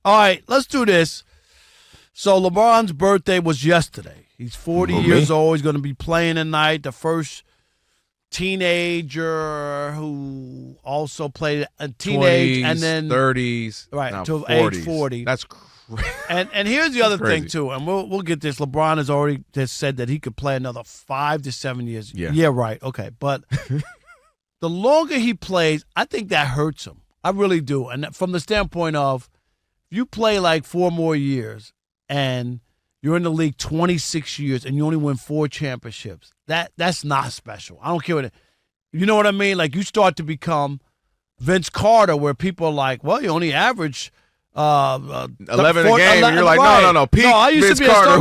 All right, let's do this. So LeBron's birthday was yesterday. He's 40 years old. He's going to be playing tonight. The first teenager who also played a teenage 20s, and then 30s, right to 40s. age 40. That's crazy. And here's the other thing too, and we'll get this. LeBron has already just said that he could play another 5 to 7 years. Yeah, right. Okay, but the longer he plays, I think that hurts him. I really do. And from the standpoint of, if you play like 4 more years and you're in the league 26 years and you only win 4 championships, that's not special. I don't care what you know what I mean? Like, you start to become Vince Carter, where people are like, well, you only average 11 a game, and you're like, right. no. Peak I used Vince to be Carter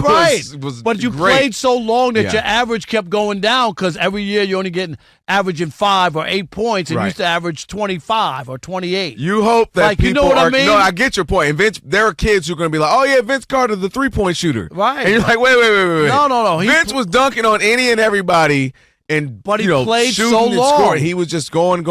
was but you great. played so long that your average kept going down because every year you're only getting averaging 5 or 8 points, and you used to average 25 or 28. You hope that people you know what I mean? No, I get your point. And Vince, there are kids who are going to be like, oh, yeah, Vince Carter, the three-point shooter. Right. And you're like, wait. No. Vince was dunking on any and everybody. But he played shooting so and long. scoring. He was just going,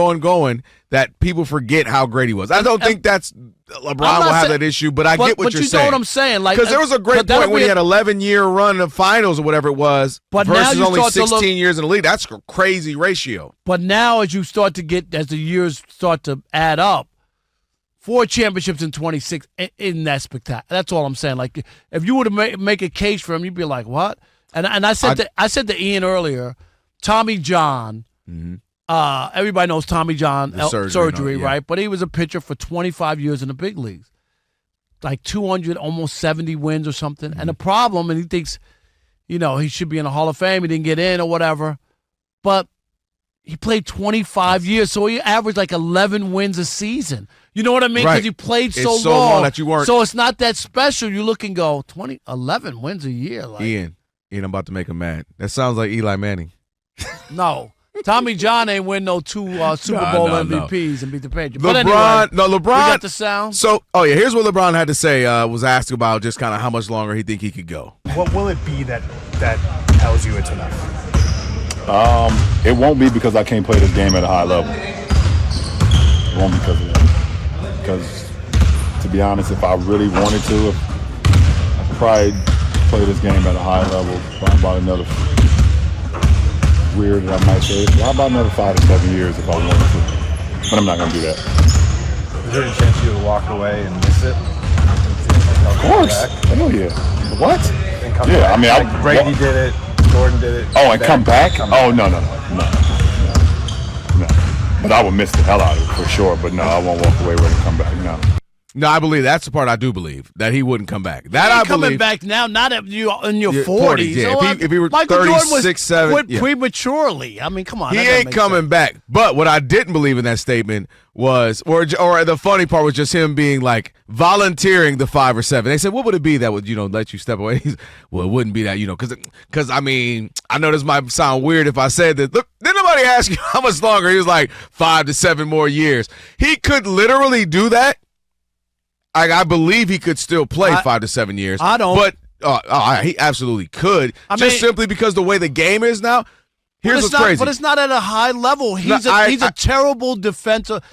that people forget how great he was. I don't think that's LeBron will have that issue, but I get what you're saying. But you know what I'm saying? Like, because there was a great point when he had an 11-year run of finals or whatever it was, but versus now only 16 years in the league. That's a crazy ratio. But now as the years start to add up, 4 championships in 26 isn't that spectacular. That's all I'm saying. Like, if you were to make a case for him, you'd be like, what? And I said to Ian earlier, Tommy John, everybody knows Tommy John surgery, right? But he was a pitcher for 25 years in the big leagues, like 200, almost 70 wins or something. And the problem, and he thinks, he should be in the Hall of Fame. He didn't get in or whatever, but he played 25 years, so he averaged like 11 wins a season. You know what I mean? Because he played so long that you weren't. So it's not that special. You look and go, 11 wins a year. Like, Ian, I'm about to make him mad. That sounds like Eli Manning. No. Tommy John ain't win no 2 Super Bowl MVPs and beat the Patriots. LeBron, we got the sound. So, here's what LeBron had to say. Was asked about just kind of how much longer he think he could go. What will it be that tells you it's enough? It won't be because I can't play this game at a high level. It won't be because of that. Because, to be honest, if I really wanted to, I could probably play this game at a high level for about another weird, I might say. How about another 5 to 7 years if I wanted to? But I'm not going to do that. Is there a chance you would walk away and miss it? Of course. Hell yeah. What? And come back? I mean, Brady did it. Jordan did it. Oh, and come back? Oh, no. But I would miss the hell out of it for sure. But no, I won't walk away ready to come back. No. No, I believe that's the part I do believe, that he wouldn't come back. That I believe. Coming back now, not if you in your 40s. Yeah. So if he were Michael 36, 7. Jordan prematurely. I mean, come on. He ain't coming back. But what I didn't believe in that statement was, or the funny part was just him being like volunteering the 5 or 7. They said, what would it be that would, let you step away? Well, it wouldn't be that, because I mean, I know this might sound weird if I said that. Look, didn't nobody ask you how much longer? He was like 5 to 7 more years. He could literally do that. I believe he could still play 5 to 7 years. I don't. But he absolutely could. Simply because the way the game is now. Here's what's crazy. But it's not at a high level. He's a terrible defensive.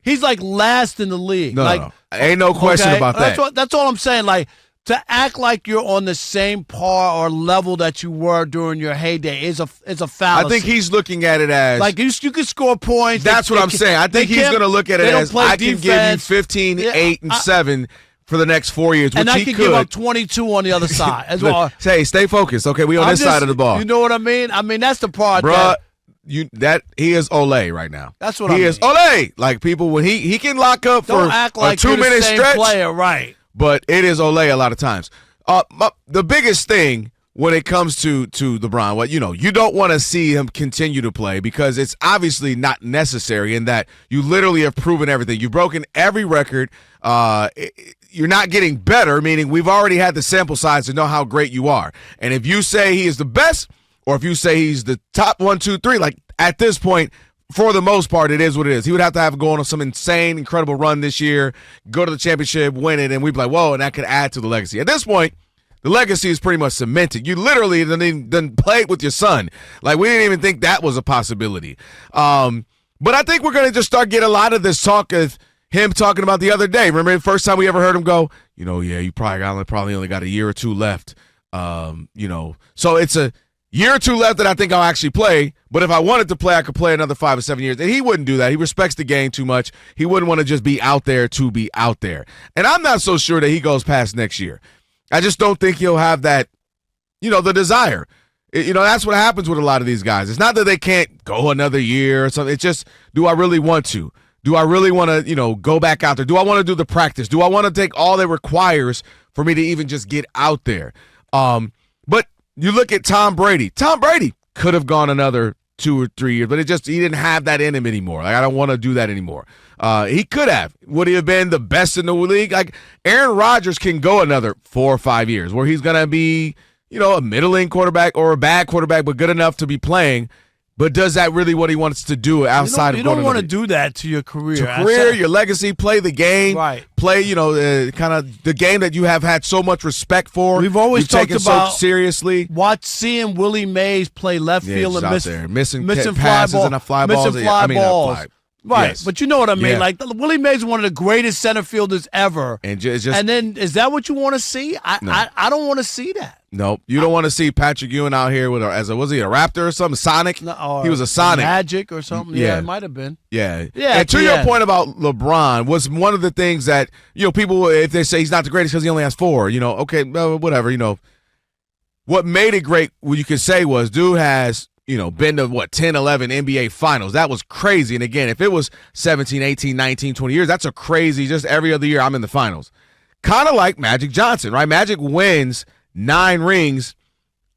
He's like last in the league. No. Ain't no question about that. That's all I'm saying. Like, to act like you're on the same par or level that you were during your heyday is a fallacy. I think he's looking at it as like you can score points. That's what I'm saying. I think he's going to look at it as I can give you 15, 8, and 7 for the next 4 years, which and I he can could. give up 22 on the other side as well. Hey, stay focused. Okay, we on this side of the ball. You know what I mean? I mean, that's the part, bruh. He is Olay right now. That's what I mean. He is Olay. Like, people, when he can lock up for act like a 2-minute stretch. Player, right? But it is Olay a lot of times. The biggest thing when it comes to LeBron, you don't want to see him continue to play because it's obviously not necessary in that you literally have proven everything. You've broken every record. You're not getting better, meaning we've already had the sample size to know how great you are. And if you say he is the best or if you say he's the top 1, 2, 3, like at this point, for the most part, it is what it is. He would have to have gone on some insane, incredible run this year, go to the championship, win it, and we'd be like, whoa, and that could add to the legacy. At this point, the legacy is pretty much cemented. You literally didn't play it with your son. Like, we didn't even think that was a possibility. But I think we're going to just start getting a lot of this talk of him talking about the other day. Remember the first time we ever heard him go, yeah, you probably only got a year or two left. So it's a year or two left that I think I'll actually play. But if I wanted to play, I could play another 5 or 7 years. And he wouldn't do that. He respects the game too much. He wouldn't want to just be out there to be out there. And I'm not so sure that he goes past next year. I just don't think he'll have that, the desire. That's what happens with a lot of these guys. It's not that they can't go another year or something. It's just, do I really want to? Do I really want to, go back out there? Do I want to do the practice? Do I want to take all that requires for me to even just get out there? But you look at Tom Brady. Tom Brady could have gone another 2 or 3 years, but he didn't have that in him anymore. Like, I don't want to do that anymore. He could have. Would he have been the best in the league? Like, Aaron Rodgers can go another 4 or 5 years where he's going to be, a middling quarterback or a bad quarterback, but good enough to be playing. But does that really what he wants to do outside of you don't want to do that to your career. Your legacy, play the game, right? Play, kind of the game that you have had so much respect for. We've always talked about so seriously. Seeing Willie Mays play left field and missing passes and a fly balls. Missing fly balls. Right, yes. But you know what I mean. Yeah. Like Willie Mays is one of the greatest center fielders ever. And then is that what you want to see? I don't want to see that. Nope, you don't want to see Patrick Ewing out here with was he a Raptor or something? Sonic? No, he was a Sonic. Magic or something. Yeah, it might have been. Yeah. And to your point about LeBron, was one of the things that people, if they say he's not the greatest because he only has 4, okay, whatever. What made it great, what you could say was, dude has. Been to 10, 11 NBA finals. That was crazy. And again, if it was 17, 18, 19, 20 years, that's a crazy, just every other year I'm in the finals. Kind of like Magic Johnson, right? Magic wins 9 rings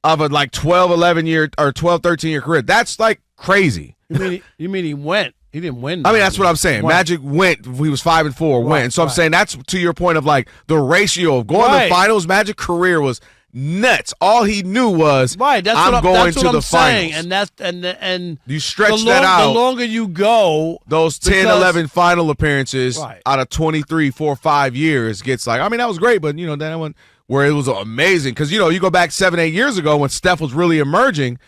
of a 12, 11 year or 12, 13 year career. That's like crazy. You mean he went? He didn't win. I mean, that's what I'm saying. Magic went. He was 5 and 4. Went. So I'm saying that's to your point of the ratio of going to the finals. Magic career was nuts. All he knew was that's I'm going to the saying. finals. And you stretch that out. The longer you go, those 10, 11 final appearances out of 23, 4, 5 years gets that was great, but that one where it was amazing because you go back 7, 8 years ago when Steph was really emerging,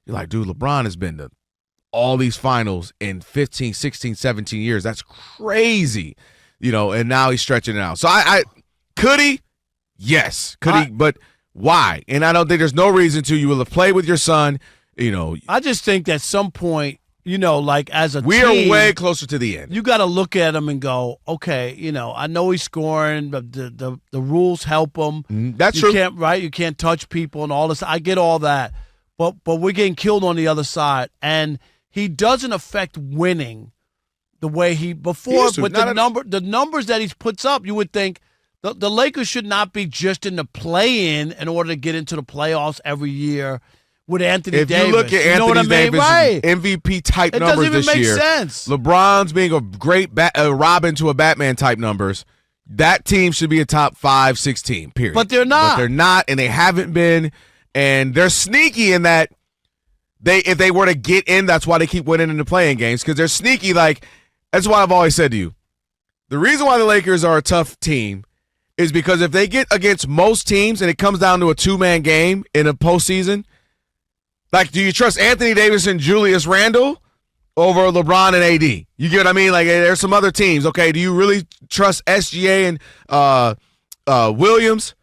you're like, dude, LeBron has been to all these finals in 15, 16, 17 years. That's crazy. And now he's stretching it out. So I could he? Yes. Could he? But why? And I don't think there's no reason to. You will have played with your son. I just think at some point, as a we team, are way closer to the end. You got to look at him and go, okay, I know he's scoring, but the rules help him. That's true. You can't touch people and all this. I get all that, but we're getting killed on the other side, and he doesn't affect winning the way he before. But the numbers that he puts up, you would think. The Lakers should not be just in the play-in in order to get into the playoffs every year with Anthony Davis. If you look at Anthony Davis' MVP-type numbers this year, it doesn't make sense. LeBron's being a great Robin to a Batman-type numbers, that team should be a top 5, 6 team, period. But they're not. And they haven't been. And they're sneaky in that if they were to get in, that's why they keep winning in the playing games, because they're sneaky. That's why I've always said to you, the reason why the Lakers are a tough team is because if they get against most teams and it comes down to a 2-man game in a postseason, do you trust Anthony Davis and Julius Randle over LeBron and AD? You get what I mean? There's some other teams. Okay, do you really trust SGA and Williams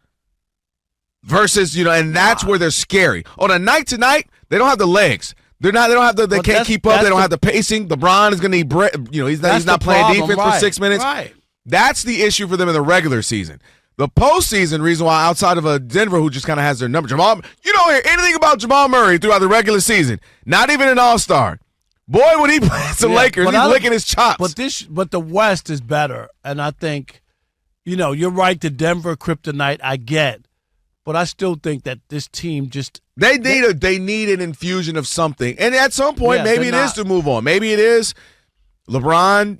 versus and that's where they're scary. On a night to night, they don't have the legs. They don't have the. They can't keep up. They don't have the pacing. LeBron is going to need. He's not playing defense for 6 minutes. Right. That's the issue for them in the regular season. The postseason reason why, outside of a Denver who just kind of has their number, Jamal, you don't hear anything about Jamal Murray throughout the regular season. Not even an All-Star. Boy, when he plays the Lakers, he's licking his chops. But the West is better, and I think, you're right. The Denver kryptonite, I get, but I still think that this team just they need an infusion of something, and at some point, maybe it is to move on. Maybe it is LeBron.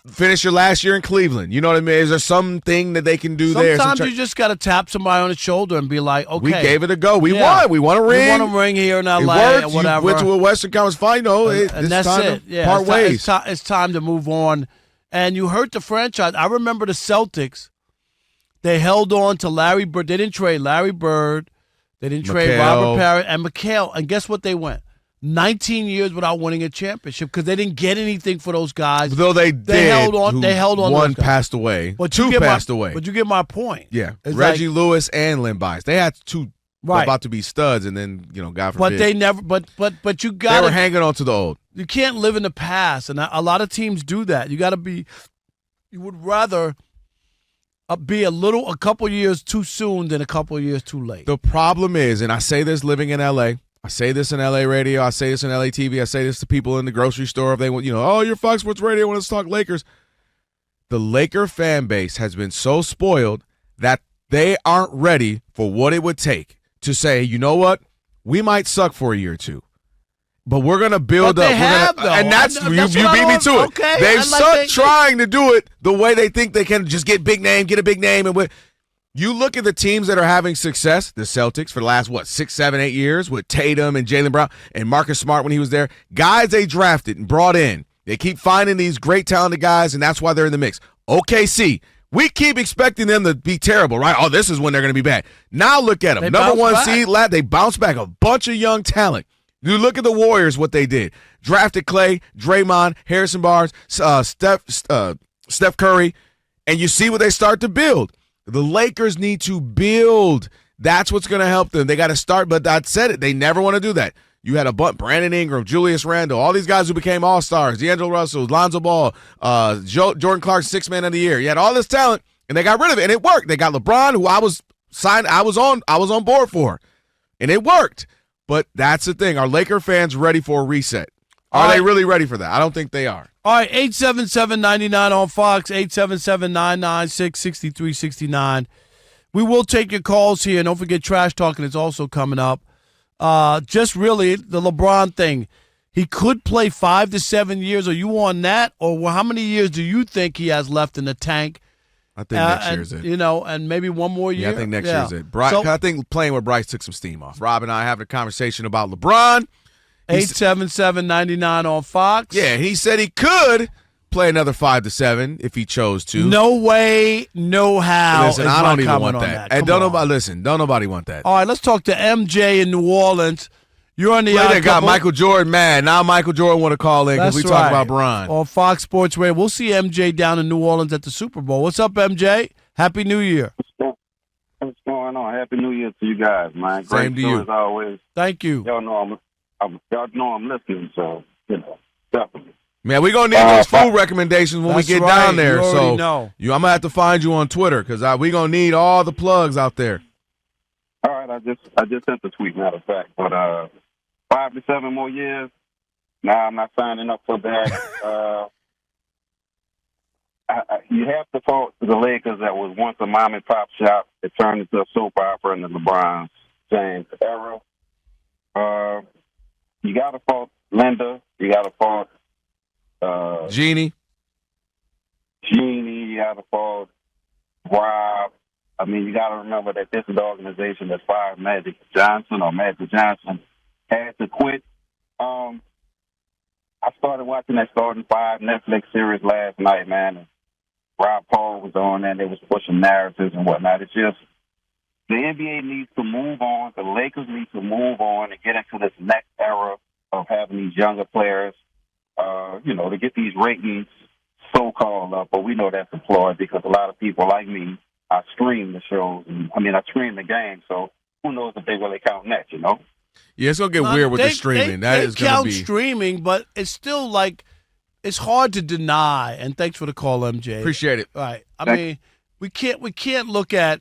Finish your last year in Cleveland. You know what I mean? Is there something that they can do there? Sometimes you just got to tap somebody on the shoulder and be like, okay. We gave it a go. We won. We won a ring. We won a ring here in LA or whatever. You went to a Western Conference final. And that's it. Yeah, part ways. It's time to move on. And you hurt the franchise. I remember the Celtics. They held on to Larry Bird. They didn't trade Larry Bird. They didn't trade Robert Parrish and McHale. And guess what they went? 19 years without winning a championship because they didn't get anything for those guys. Though they held on. They held on. One passed away. But two passed away. But you get my point. Yeah, It's Reggie like, Lewis and Lynn Bias. They had two right. about to be studs, and then God forbid. But they never. But you got. They were hanging on to the old. You can't live in the past, and a lot of teams do that. You got to be. You would rather be a couple years too soon than a couple years too late. The problem is, and I say this living in L.A., I say this in L.A. radio, I say this in L.A. TV, I say this to people in the grocery store if they want, oh, you're Fox Sports Radio, want us to talk Lakers. The Laker fan base has been so spoiled that they aren't ready for what it would take to say, you know what, we might suck for a year or two. But we're going to build but up. they have, though. And that's you beat me to it. Okay, They've sucked trying to do it the way they think they can just get a big name. And you look at the teams that are having success, the Celtics for the last, 6, 7, 8 years with Tatum and Jaylen Brown and Marcus Smart when he was there. Guys they drafted and brought in. They keep finding these great talented guys, and that's why they're in the mix. OKC, we keep expecting them to be terrible, right? Oh, this is when they're going to be bad. Now look at them. They Number one back. seed, they bounce back. A bunch of young talent. You look at the Warriors, what they did. Drafted Clay, Draymond, Harrison Barnes, Steph Curry, and you see what they start to build. The Lakers need to build. That's what's going to help them. They got to start, but I said it. They never want to do that. You had a bunch, Brandon Ingram, Julius Randle, all these guys who became all-stars, D'Angelo Russell, Lonzo Ball, Jordan Clark, 6th man of the year. You had all this talent, and they got rid of it, and it worked. They got LeBron, who I was on board for, and it worked. But that's the thing. Are Laker fans ready for a reset? Are they really ready for that? I don't think they are. All right, 877-99 on Fox, 877-996-6369. We will take your calls here. And don't forget, Trash Talking is also coming up. Just really the LeBron thing. He could play 5 to 7 years. Are you on that? Or how many years do you think he has left in the tank? I think next year's it. And maybe one more year. Yeah, I think next year's it. I think playing with Bryce took some steam off. Rob and I having a conversation about LeBron. 877-99 on Fox. Yeah, he said he could play another 5 to 7 if he chose to. No way, no how. Listen, I don't even want that. And don't nobody want that. All right, let's talk to MJ in New Orleans. You're on the They got Michael Jordan mad. Now Michael Jordan want to call in because we talk about Bron. On Fox Sports Radio. We'll see MJ down in New Orleans at the Super Bowl. What's up, MJ? Happy New Year. What's going on? Happy New Year to you guys, man. Same Great to you. as always. Thank you. Y'all know I'm listening, so definitely. Man, we're gonna need those food recommendations when we get down there. You so know. I'm gonna have to find you on Twitter because we're gonna need all the plugs out there. All right, I just sent the tweet, matter of fact. But 5 to 7 more years. Nah, I'm not signing up for that. You have to fault the Lakers that was once a mom and pop shop that turned into a soap opera in the LeBron James era. You got to fault Linda. You got to fault Jeannie. You got to fault Rob. I mean, you got to remember that this is the organization that fired Magic Johnson had to quit. I started watching that Starting Five Netflix series last night, man. And Rob Paul was on there, and they was pushing narratives and whatnot. It's just the NBA needs to move on. The Lakers need to move on and get into this next era of having these younger players, to get these ratings so-called up. But we know that's employed because a lot of people like me, I stream the shows. I stream the game, so who knows if they really count that, Yeah, it's going to get weird with the streaming. That is going to count be streaming, but it's still it's hard to deny. And thanks for the call, MJ. Appreciate it. All right. I mean, we can't look at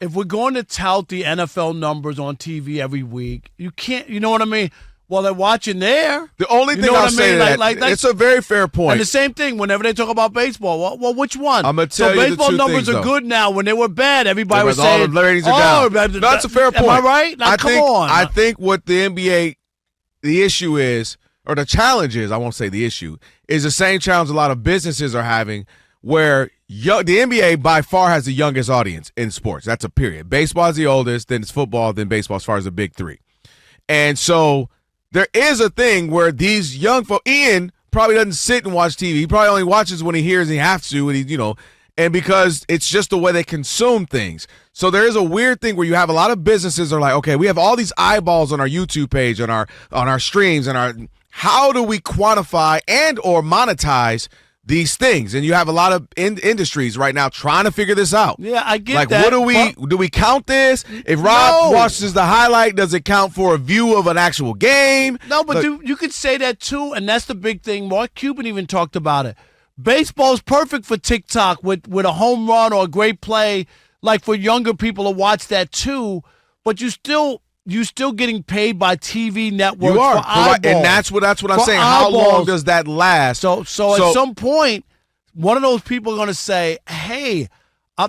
if we're going to tout the NFL numbers on TV every week. You can't. You know what I mean? Well, they're watching there. The only thing I'll say to that, it's a very fair point. And the same thing whenever they talk about baseball. Well, which one? I'm going to tell you baseball the two numbers things, are good now. When they were bad, everybody was saying, the ratings are down. That's a fair point. Am I right? Now, come on. I think what the NBA, the issue is, or the challenge is, I won't say the issue, is the same challenge a lot of businesses are having where the NBA by far has the youngest audience in sports. That's a period. Baseball is the oldest, then it's football, then baseball as far as the big three. And so there is a thing where these young folks, Ian probably doesn't sit and watch TV. He probably only watches when he hears he has to, and and because it's just the way they consume things. So there is a weird thing where you have a lot of businesses are like, okay, we have all these eyeballs on our YouTube page, on our streams, and how do we quantify and or monetize these things? And you have a lot of industries right now trying to figure this out. Yeah, I get like, that. What do we count this? If Rob watches the highlight, does it count for a view of an actual game? No, but you could say that too, and that's the big thing. Mark Cuban even talked about it. Baseball's perfect for TikTok with a home run or a great play, like for younger people to watch that too. But you still getting paid by TV networks. You are, for eyeballs. And that's what I'm saying. Eyeballs. How long does that last? So at some point, one of those people are going to say, "Hey,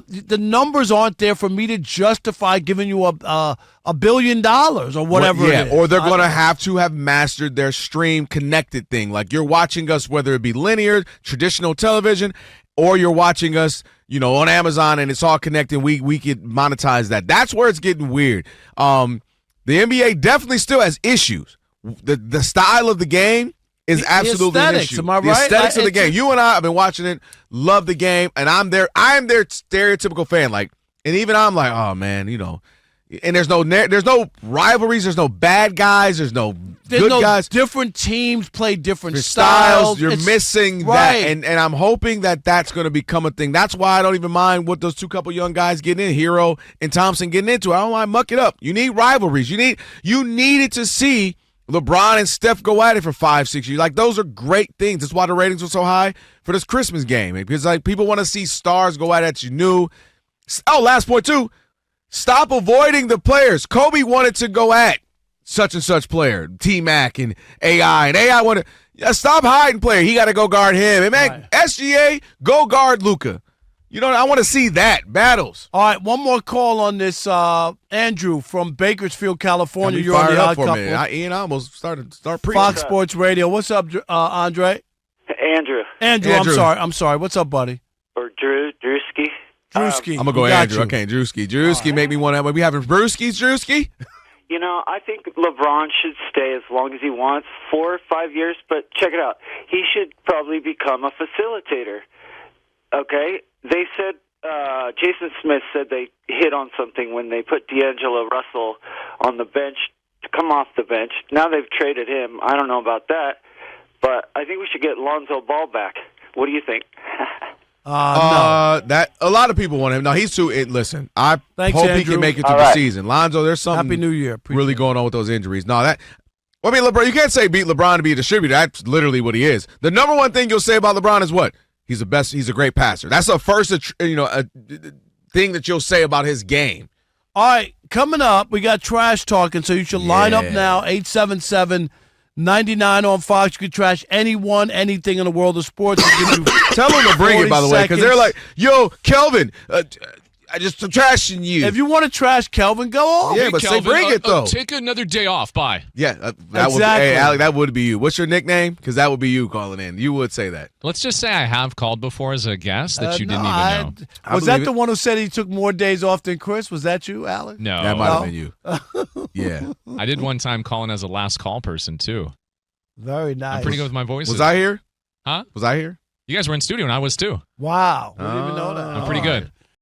the numbers aren't there for me to justify giving you $1 billion or whatever." Yeah, it is. or they're going to have mastered their stream connected thing. Like you're watching us, whether it be linear, traditional television, or you're watching us, on Amazon, and it's all connected. We could monetize that. That's where it's getting weird. The NBA definitely still has issues. The style of the game is absolutely an issue. Am I right? The aesthetics of the game. You and I have been watching it, love the game, and I'm their stereotypical fan. Like, and even I'm like, oh man, and there's no rivalries, there's no bad guys, there's no good guys. Different teams play different styles. You're missing right. that, and I'm hoping that that's going to become a thing. That's why I don't even mind what those two couple young guys getting in, Hero and Thompson getting into. I don't mind muck it up. You need rivalries. You needed to see LeBron and Steph go at it for 5-6 years. Like, those are great things. That's why the ratings were so high for this Christmas game, because like people want to see stars go at it that you knew. Oh, last point too. Stop avoiding the players. Kobe wanted to go at such and such player, T-Mac and AI, and AI wanted stop hiding player. He got to go guard him. And man, right. SGA, go guard Luka. I want to see that battles. All right, one more call on this. Andrew from Bakersfield, California. You're on the Odd Couple. Ian, I almost start preaching. Fox Sports Radio. What's up, Andre? Andrew. I'm sorry. What's up, buddy? Or Drewski. Drewski. I'm gonna go Andrew. I can't Drewski. Drewski make me want to. We having Brewskis, Drewski? I think LeBron should stay as long as he wants, 4 or 5 years. But check it out. He should probably become a facilitator. Okay? They said, Jason Smith said they hit on something when they put D'Angelo Russell on the bench to come off the bench. Now they've traded him. I don't know about that. But I think we should get Lonzo Ball back. What do you think? No. That a lot of people want him. No, he's too. Listen, I Thanks, hope Andrew. he can make it through the season. Lonzo, there's something. Happy New Year. Really going on with those injuries. No, LeBron. You can't say beat LeBron to be a distributor. That's literally what he is. The number one thing you'll say about LeBron is what? He's the best. He's a great passer. That's the first, a thing that you'll say about his game. All right, coming up, we got trash talking, so you should line up now. 877-99 on Fox. You can trash anyone, anything in the world of sports. Tell them to bring it, by the way, because they're like, yo, Kelvin, I'm trashing you. If you want to trash Kelvin, go on. Yeah, but Kelvin, say bring it, though. Take another day off. Bye. Yeah, exactly. Alec, that would be you. What's your nickname? Because that would be you calling in. You would say that. Let's just say I have called before as a guest that you didn't even know. Was that the one who said he took more days off than Chris? Was that you, Alec? No. That might have been you. Yeah. I did one time call in as a last call person, too. Very nice. I'm pretty good with my voice. Was I here? Huh? Was I here? You guys were in studio, and I was, too. Wow. I didn't even know that. I'm pretty good.